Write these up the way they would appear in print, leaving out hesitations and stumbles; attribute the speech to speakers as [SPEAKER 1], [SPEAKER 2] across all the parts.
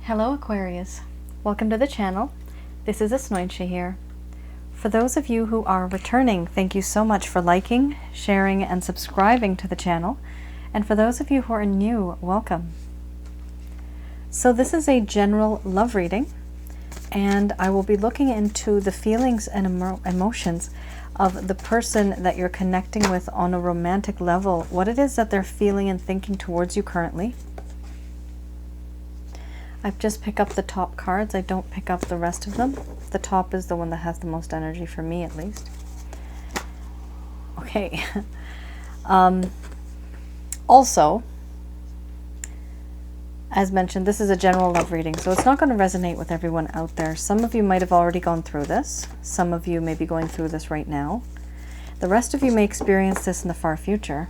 [SPEAKER 1] Hello Aquarius, welcome to the channel. This is Asnointia here. For those of you who are returning, thank you so much for liking, sharing, and subscribing to the channel. And for those of you who are new, welcome. So this is a general love reading, and I will be looking into the feelings and emotions of the person that you're connecting with on a romantic level, what it is that they're feeling and thinking towards you currently. I've just picked up the top cards. I don't pick up the rest of them. The top is the one that has the most energy for me, at least. Okay. Also, as mentioned, this is a general love reading, so it's not going to resonate with everyone out there. Some of you might have already gone through this. Some of you may be going through this right now. The rest of you may experience this in the far future.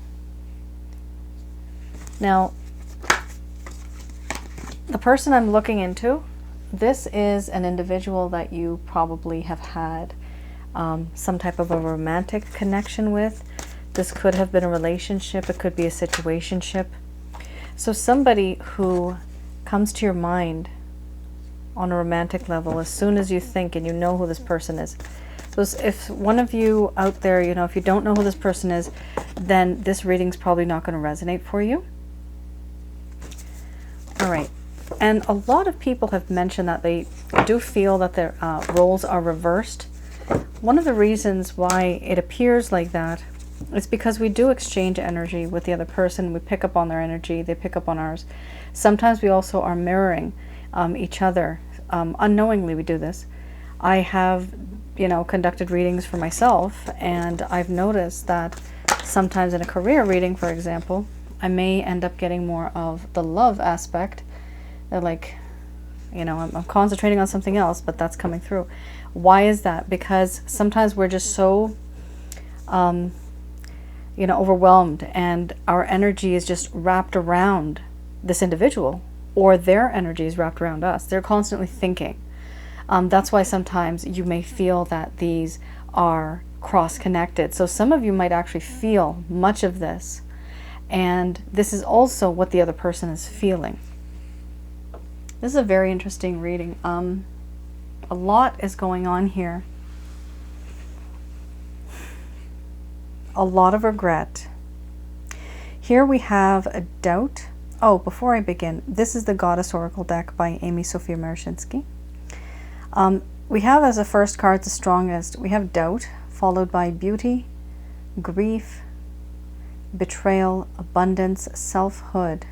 [SPEAKER 1] Now, the person I'm looking into, this is an individual that you probably have had some type of a romantic connection with. This could have been a relationship. It could be a situationship. So somebody who comes to your mind on a romantic level as soon as you think and you know who this person is. So if one of you out there, you know, if you don't know who this person is, then this reading's probably not going to resonate for you. All right. And a lot of people have mentioned that they do feel that their roles are reversed. One of the reasons why it appears like that is because we do exchange energy with the other person. We pick up on their energy. They pick up on ours. Sometimes we also are mirroring each other. Unknowingly we do this. I have, you know, conducted readings for myself, and I've noticed that sometimes in a career reading, for example, I may end up getting more of the love aspect. They're like, you know, I'm concentrating on something else, but that's coming through. Why is that? Because sometimes we're just so, you know, overwhelmed, and our energy is just wrapped around this individual, or their energy is wrapped around us. They're constantly thinking. That's why sometimes you may feel that these are cross-connected. So some of you might actually feel much of this, and this is also what the other person is feeling. This is a very interesting reading. A lot is going on here. A lot of regret. Here we have a doubt. Oh, before I begin, this is the Goddess Oracle deck by Amy Sophia Marashinsky. We have as a first card, the strongest, we have doubt, followed by beauty, grief, betrayal, abundance, selfhood,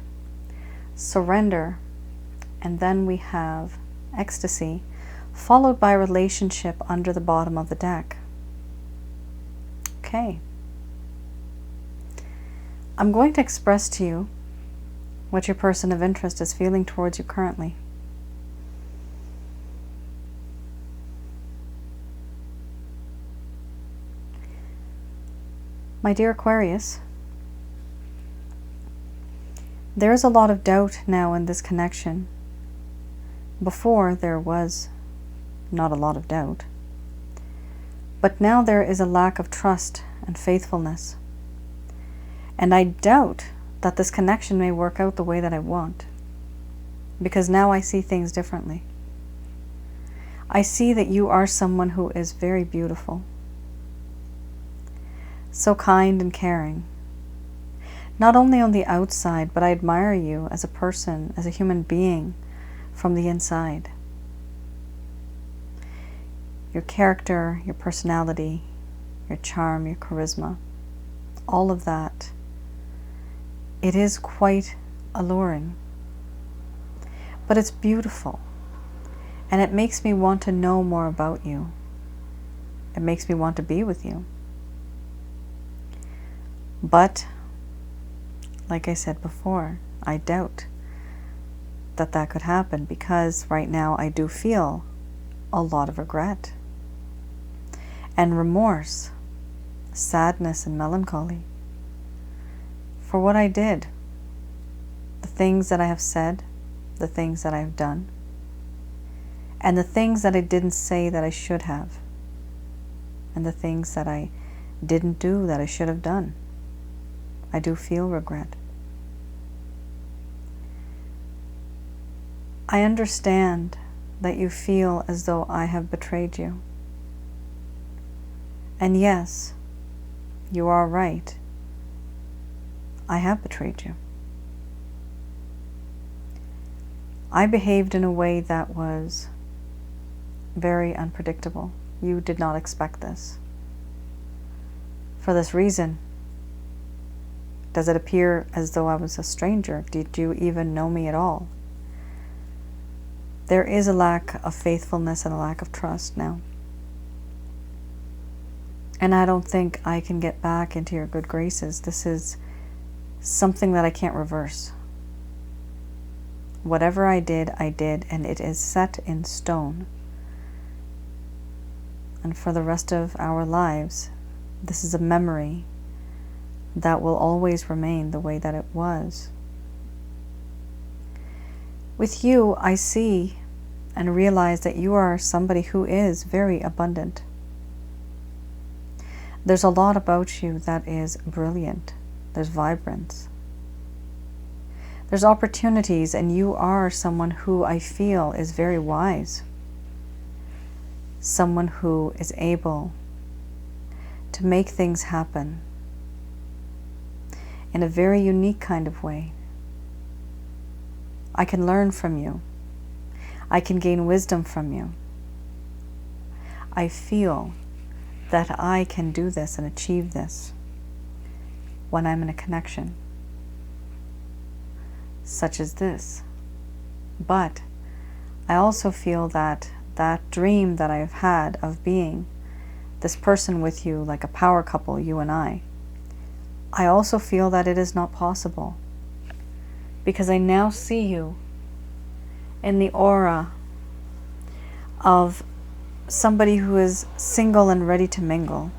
[SPEAKER 1] surrender, and then we have ecstasy, followed by relationship under the bottom of the deck. Okay. I'm going to express to you what your person of interest is feeling towards you currently. My dear Aquarius, there is a lot of doubt now in this connection. Before, there was not a lot of doubt. But now there is a lack of trust and faithfulness. And I doubt that this connection may work out the way that I want. Because now I see things differently. I see that you are someone who is very beautiful. So kind and caring. Not only on the outside, but I admire you as a person, as a human being, from the inside. Your character, your personality, your charm, your charisma, all of that, it is quite alluring. But it's beautiful, and it makes me want to know more about you. It makes me want to be with you. But, like I said before, I doubt that that could happen, because right now I do feel a lot of regret and remorse, sadness and melancholy for what I did, the things that I have said, the things that I have done, and the things that I didn't say that I should have, and the things that I didn't do that I should have done. I do feel regret. I understand that you feel as though I have betrayed you. And yes, you are right. I have betrayed you. I behaved in a way that was very unpredictable. You did not expect this. For this reason, does it appear as though I was a stranger? Did you even know me at all? There is a lack of faithfulness and a lack of trust now. And I don't think I can get back into your good graces. This is something that I can't reverse. Whatever I did, and it is set in stone. And for the rest of our lives, this is a memory that will always remain the way that it was. With you, I see and realize that you are somebody who is very abundant. There's a lot about you that is brilliant. There's vibrance. There's opportunities, and you are someone who I feel is very wise. Someone who is able to make things happen in a very unique kind of way. I can learn from you. I can gain wisdom from you. I feel that I can do this and achieve this when I'm in a connection such as this. But I also feel that that dream that I've had of being this person with you, like a power couple, you and I also feel that it is not possible, because I now see you in the aura of somebody who is single and ready to mingle.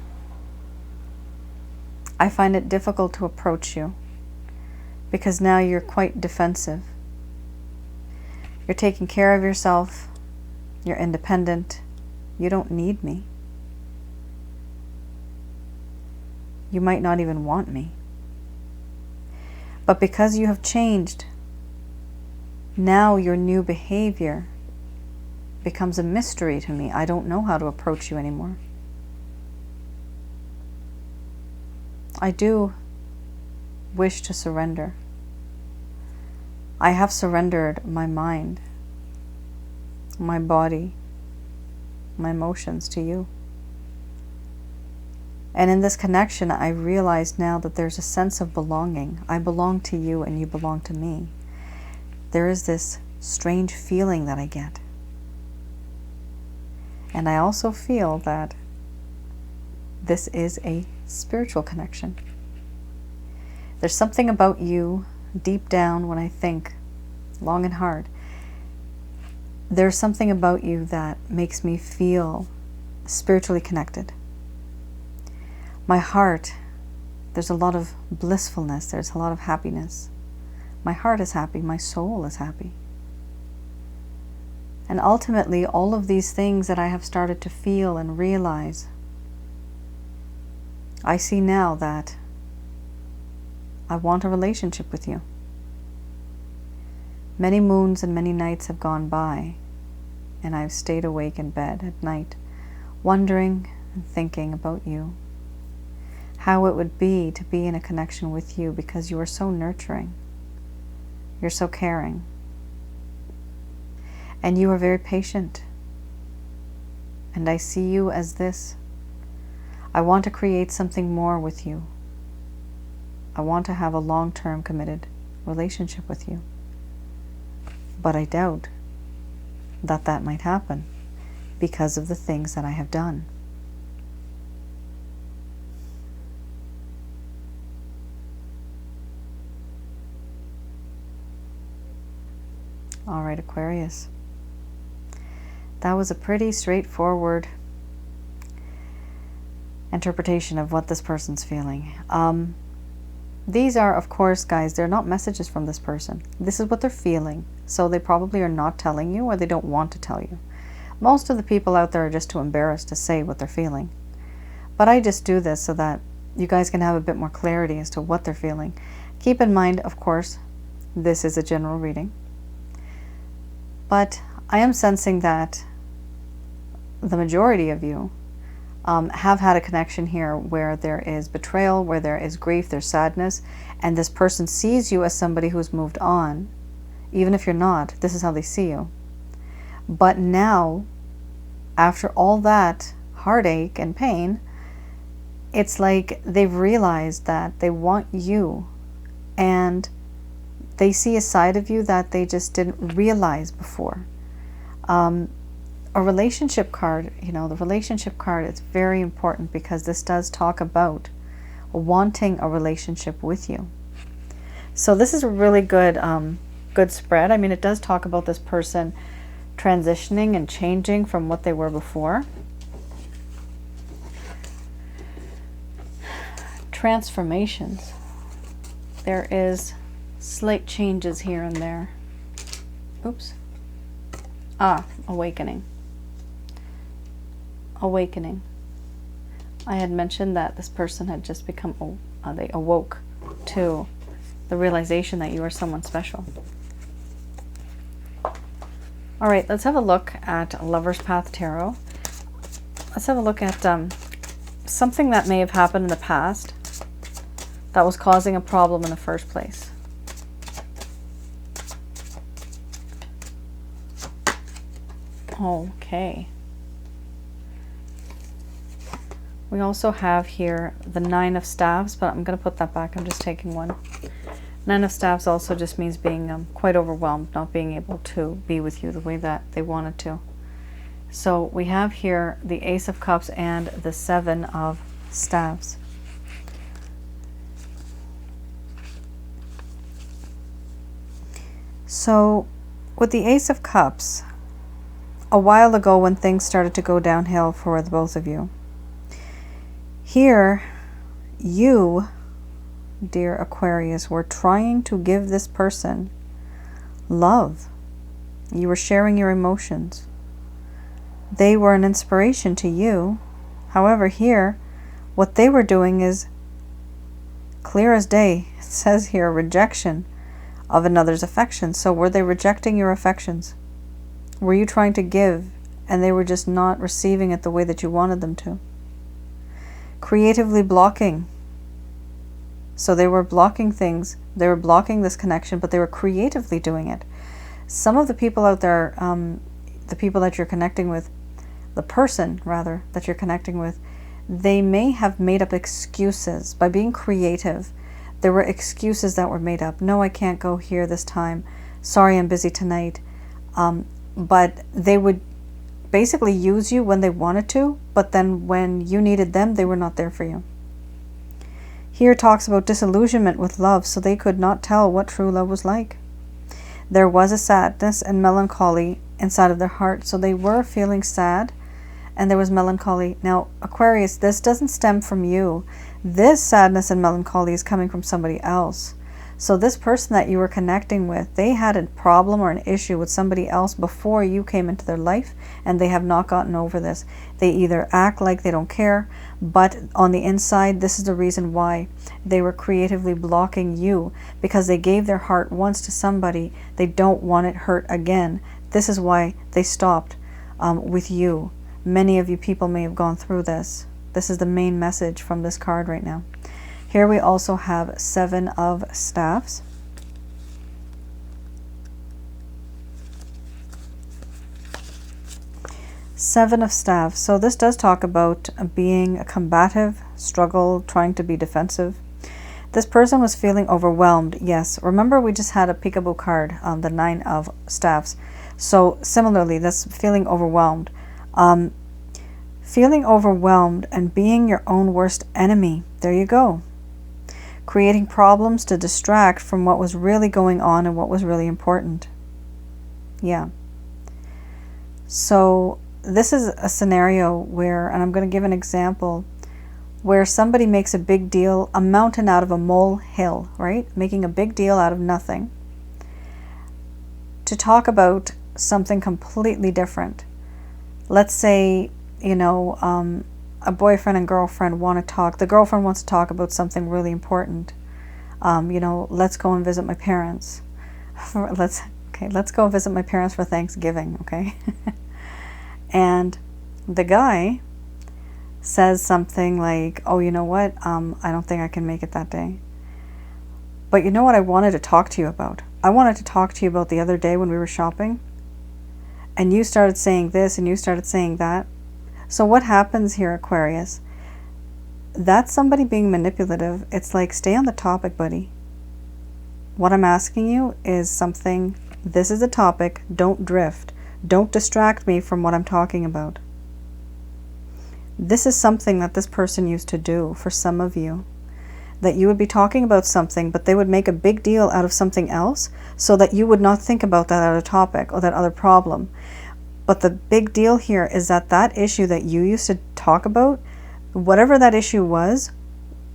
[SPEAKER 1] I find it difficult to approach you because now you're quite defensive. You're taking care of yourself. You're independent. You don't need me. You might not even want me. But because you have changed, now your new behavior becomes a mystery to me. I don't know how to approach you anymore. I do wish to surrender. I have surrendered my mind, my body, my emotions to you. And in this connection, I realize now that there's a sense of belonging. I belong to you and you belong to me. There is this strange feeling that I get. And I also feel that this is a spiritual connection. There's something about you deep down when I think long and hard. There's something about you that makes me feel spiritually connected. My heart, there's a lot of blissfulness, there's a lot of happiness. My heart is happy, my soul is happy. And ultimately, all of these things that I have started to feel and realize, I see now that I want a relationship with you. Many moons and many nights have gone by, and I've stayed awake in bed at night, wondering and thinking about you. How it would be to be in a connection with you, because you are so nurturing. You're so caring. And you are very patient. And I see you as this. I want to create something more with you. I want to have a long-term committed relationship with you. But I doubt that that might happen because of the things that I have done. All right, Aquarius. That was a pretty straightforward interpretation of what this person's feeling. These are, of course, guys, they're not messages from this person. This is what they're feeling. So they probably are not telling you, or they don't want to tell you. Most of the people out there are just too embarrassed to say what they're feeling. But I just do this so that you guys can have a bit more clarity as to what they're feeling. Keep in mind, of course, this is a general reading. But I am sensing that the majority of you have had a connection here where there is betrayal, where there is grief, there's sadness, and this person sees you as somebody who's moved on. Even if you're not, this is how they see you. But now, after all that heartache and pain, it's like they've realized that they want you, and they see a side of you that they just didn't realize before. A relationship card, you know, the relationship card is very important because this does talk about wanting a relationship with you. So this is a really good good spread. I mean, it does talk about this person transitioning and changing from what they were before. Transformations. There is slight changes here and there. Oops. Awakening. Awakening. I had mentioned that this person had just become, they awoke to the realization that you are someone special. All right, let's have a look at Lover's Path Tarot. Let's have a look at something that may have happened in the past that was causing a problem in the first place. Okay. We also have here the Nine of Staves, but I'm going to put that back. I'm just taking one. Nine of Staves also just means being quite overwhelmed, not being able to be with you the way that they wanted to. So we have here the Ace of Cups and the Seven of Staves. So with the Ace of Cups, a while ago when things started to go downhill for the both of you, here you, dear Aquarius, were trying to give this person love. You were sharing your emotions. They were an inspiration to you. However, here, what they were doing is clear as day. It says here, rejection of another's affection. So were they rejecting your affections? Were you trying to give and they were just not receiving it the way that you wanted them to? Creatively blocking. So they were blocking things. They were blocking this connection, but they were creatively doing it. Some of the people out there, the people that you're connecting with, the person rather that you're connecting with, they may have made up excuses. By being creative, there were excuses that were made up. No, I can't go here this time. Sorry, I'm busy tonight. But they would basically use you when they wanted to, but then when you needed them, they were not there for you. Here talks about disillusionment with love, so they could not tell what true love was like. There was a sadness and melancholy inside of their heart, so they were feeling sad, and there was melancholy. Now, Aquarius, this doesn't stem from you. This sadness and melancholy is coming from somebody else. So this person that you were connecting with, they had a problem or an issue with somebody else before you came into their life, and they have not gotten over this. They either act like they don't care, but on the inside, this is the reason why they were creatively blocking you, because they gave their heart once to somebody. They don't want it hurt again. This is why they stopped with you. Many of you people may have gone through this. This is the main message from this card right now. Here we also have Seven of Staves. Seven of Staves. So this does talk about being a combative, struggle, trying to be defensive. This person was feeling overwhelmed. Yes, remember we just had a peekaboo card, the Nine of Staves. So similarly, that's feeling overwhelmed. Feeling overwhelmed and being your own worst enemy. There you go. Creating problems to distract from what was really going on and what was really important. Yeah. So this is a scenario where, and I'm going to give an example, where somebody makes a big deal, a mountain out of a molehill, right? Making a big deal out of nothing, to talk about something completely different. Let's say, you know, a boyfriend and girlfriend want to talk. The girlfriend wants to talk about something really important. You know, let's go and visit my parents. Okay, let's go visit my parents for Thanksgiving, okay? And the guy says something like, oh, you know what? I don't think I can make it that day. But you know what I wanted to talk to you about? I wanted to talk to you about the other day when we were shopping. And you started saying this and you started saying that. So what happens here, Aquarius? That's somebody being manipulative. It's like, stay on the topic, buddy. What I'm asking you is something, this is a topic, don't drift. Don't distract me from what I'm talking about. This is something that this person used to do for some of you. That you would be talking about something, but they would make a big deal out of something else so that you would not think about that other topic or that other problem. But the big deal here is that that issue that you used to talk about, whatever that issue was,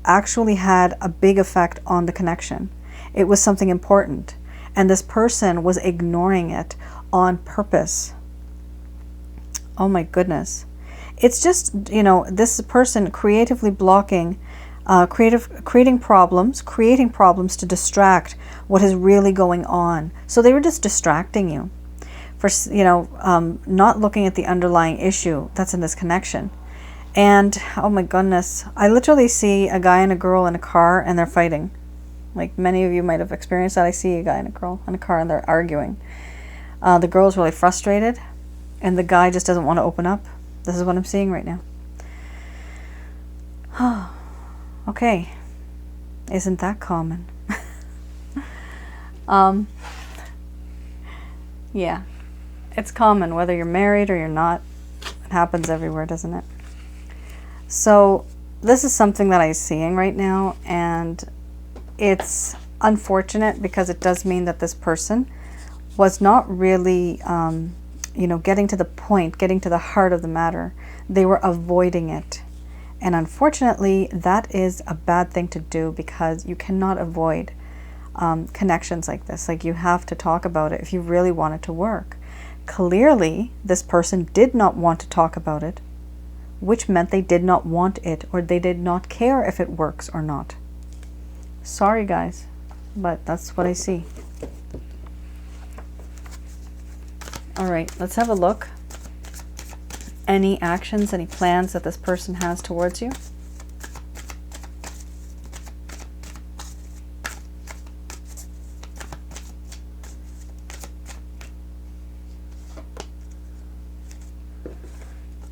[SPEAKER 1] actually had a big effect on the connection. It was something important. And this person was ignoring it on purpose. Oh my goodness. It's just, you know, this person creatively blocking, creating problems to distract what is really going on. So they were just distracting you for, you know, not looking at the underlying issue that's in this connection. And oh my goodness, I literally see a guy and a girl in a car and they're fighting. Like many of you might have experienced that. I see a guy and a girl in a car and they're arguing. The girl's really frustrated and the guy just doesn't want to open up. This is what I'm seeing right now. Okay. Isn't that common? Yeah. It's common whether you're married or you're not. It happens everywhere, doesn't it? So this is something that I'm seeing right now, and it's unfortunate because it does mean that this person was not really, you know, getting to the point, getting to the heart of the matter. They were avoiding it. And unfortunately, that is a bad thing to do because you cannot avoid connections like this. Like, you have to talk about it if you really want it to work. Clearly, this person did not want to talk about it, which meant they did not want it, or they did not care if it works or not. Sorry, guys, but that's what I see. All right, let's have a look. Any actions, any plans that this person has towards you?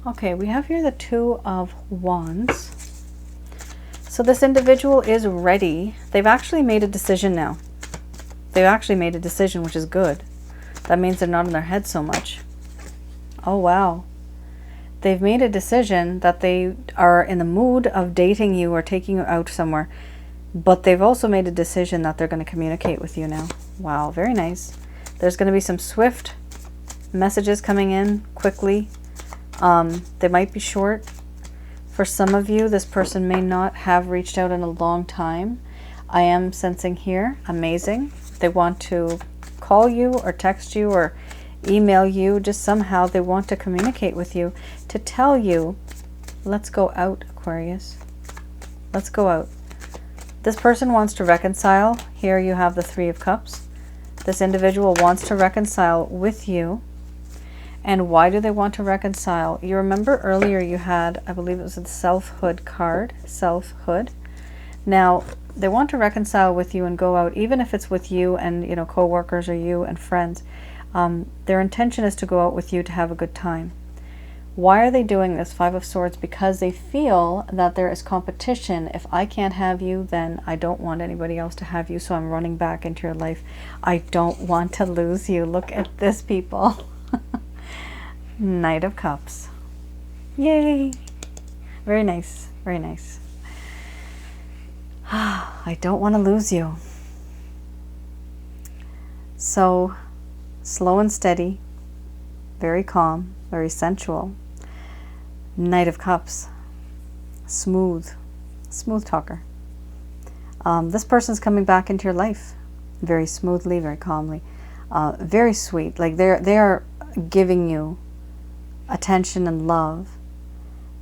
[SPEAKER 1] Okay, we have here the Two of Wands. So this individual is ready. They've actually made a decision now. They've actually made a decision, which is good. That means they're not in their head so much. Oh, wow. They've made a decision that they are in the mood of dating you or taking you out somewhere. But they've also made a decision that they're going to communicate with you now. Wow, very nice. There's going to be some swift messages coming in quickly. They might be short. For some of you, this person may not have reached out in a long time. I am sensing here, amazing. They want to call you or text you or email you. Just somehow they want to communicate with you to tell you, let's go out, Aquarius. Let's go out. This person wants to reconcile. Here you have the Three of Cups. This individual wants to reconcile with you. And why do they want to reconcile? You remember earlier you had, I believe it was the selfhood card, selfhood. Now, they want to reconcile with you and go out, even if it's with you and, you know, co-workers or you and friends. Their intention is to go out with you to have a good time. Why are they doing this? Five of Swords, because they feel that there is competition. If I can't have you, then I don't want anybody else to have you, so I'm running back into your life. I don't want to lose you. Look at this, people. Knight of Cups. Yay! Very nice. Very nice. I don't want to lose you. So, slow and steady. Very calm. Very sensual. Knight of Cups. Smooth. Smooth talker. This person's coming back into your life. Very smoothly, very calmly. Very sweet. Like they are giving you attention and love,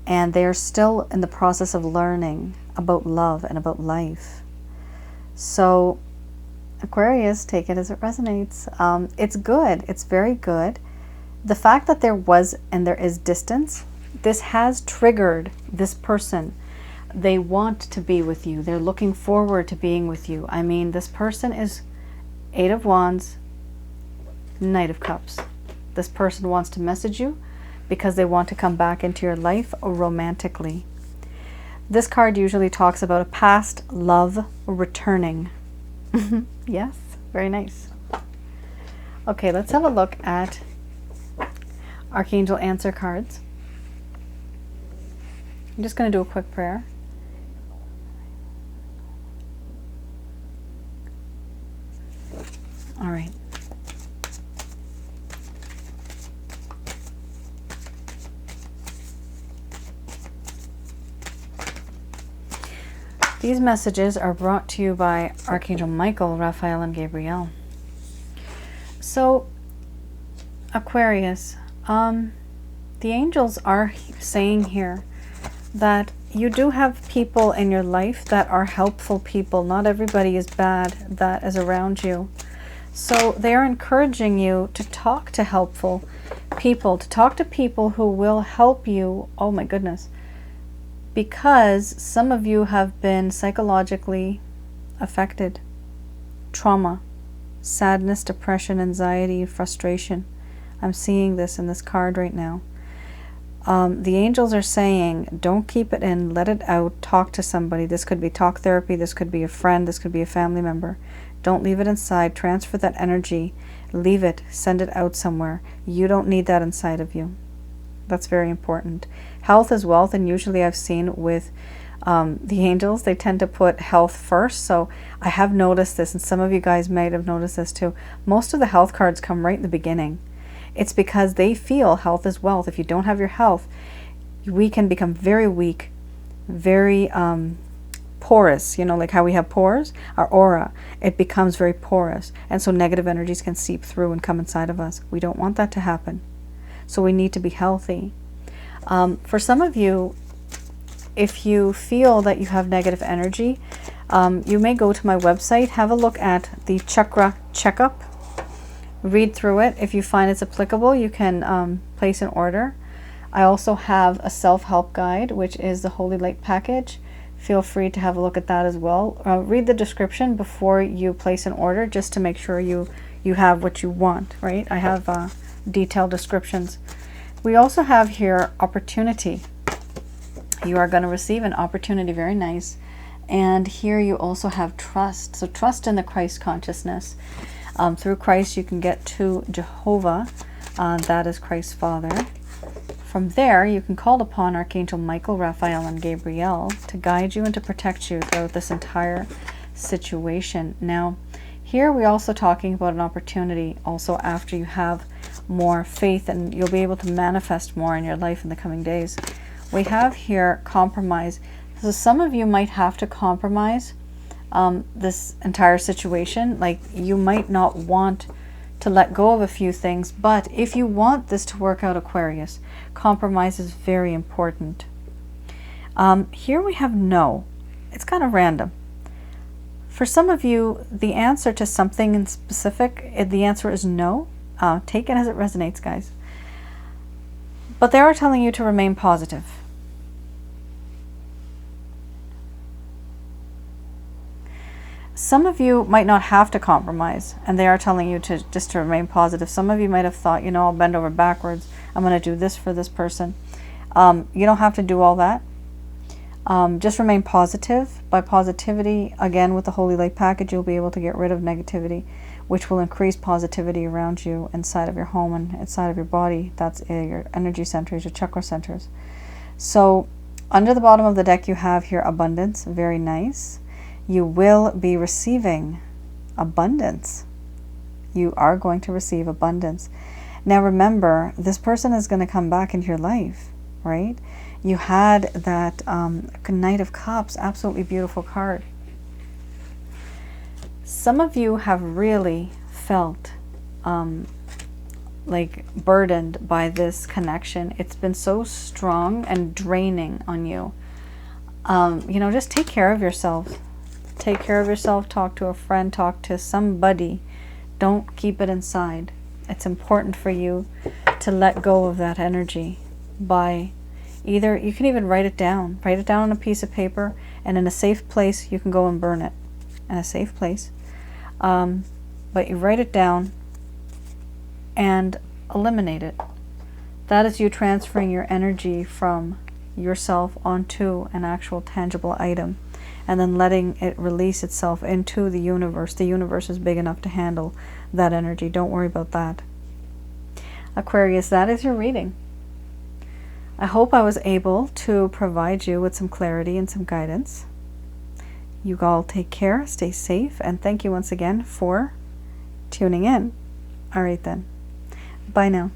[SPEAKER 1] and they are still in the process of learning about love and about life. So Aquarius, take it as it resonates. It's good. It's very good. The fact that there was and there is distance, this has triggered this person. They want to be with you. They're looking forward to being with you. I mean, this person is Eight of Wands, Knight of Cups. This person wants to message you because they want to come back into your life romantically. This card usually talks about a past love returning. Yes, very nice. Okay, let's have a look at Archangel answer cards. I'm just going to do a quick prayer. All right. These messages are brought to you by Archangel Michael, Raphael, and Gabriel. So, Aquarius, the angels are saying here that you do have people in your life that are helpful people. Not everybody is bad that is around you. So they are encouraging you to talk to helpful people, to talk to people who will help you. Oh my goodness. Because some of you have been psychologically affected. Trauma, sadness, depression, anxiety, frustration. I'm seeing this in this card right now. The angels are saying, don't keep it in, let it out, talk to somebody. This could be talk therapy, this could be a friend, this could be a family member. Don't leave it inside, transfer that energy, leave it, send it out somewhere. You don't need that inside of you. That's very important. Health is wealth, and usually I've seen with the angels, they tend to put health first. So I have noticed this, and some of you guys might have noticed this too. Most of the health cards come right in the beginning. It's because they feel health is wealth. If you don't have your health, we can become very weak, very porous. You know, like how we have pores, our aura, it becomes very porous. And so negative energies can seep through and come inside of us. We don't want that to happen. So we need to be healthy. For some of you, if you feel that you have negative energy, you may go to my website, have a look at the chakra checkup, read through it. If you find it's applicable, you can place an order. I also have a self-help guide, which is the Holy Light package. Feel free to have a look at that as well. Read the description before you place an order, just to make sure you have what you want, right? I have detailed descriptions. We also have here opportunity. You are going to receive an opportunity, very nice. And here you also have trust. So trust in the Christ consciousness. Through Christ you can get to Jehovah, that is Christ's Father. From there you can call upon Archangel Michael, Raphael, and Gabriel to guide you and to protect you throughout this entire situation. Now here we're also talking about an opportunity also after you have more faith, and you'll be able to manifest more in your life in the coming days. We have here compromise. So some of you might have to compromise this entire situation. Like, you might not want to let go of a few things, but if you want this to work out, Aquarius, compromise is very important. Here we have no. It's kind of random. For some of you, the answer to something in specific, the answer is no. Take it as it resonates, guys. But they are telling you to remain positive. Some of you might not have to compromise, and they are telling you to just to remain positive. Some of you might have thought, you know, I'll bend over backwards. I'm going to do this for this person. You don't have to do all that. Just remain positive. By positivity, again, with the Holy Light package, you'll be able to get rid of negativity, which will increase positivity around you, inside of your home and inside of your body. That's your energy centers, your chakra centers. So under the bottom of the deck, you have here abundance. Very nice. You will be receiving abundance. You are going to receive abundance. Now remember, this person is going to come back into your life, right? You had that Knight of Cups, absolutely beautiful card. Some of you have really felt like burdened by this connection. It's been so strong and draining on you. You know, just take care of yourself. take care of yourself, talk to a friend, talk to somebody. Don't keep it inside. It's important for you to let go of that energy by either, you can even write it down on a piece of paper, and in a safe place you can go and burn it in a safe place. But you write it down and eliminate it. That is you transferring your energy from yourself onto an actual tangible item, and then letting it release itself into the universe. The universe is big enough to handle that energy. Don't worry about that. Aquarius, that is your reading. I hope I was able to provide you with some clarity and some guidance. You all take care, stay safe, and thank you once again for tuning in. All right then. Bye now.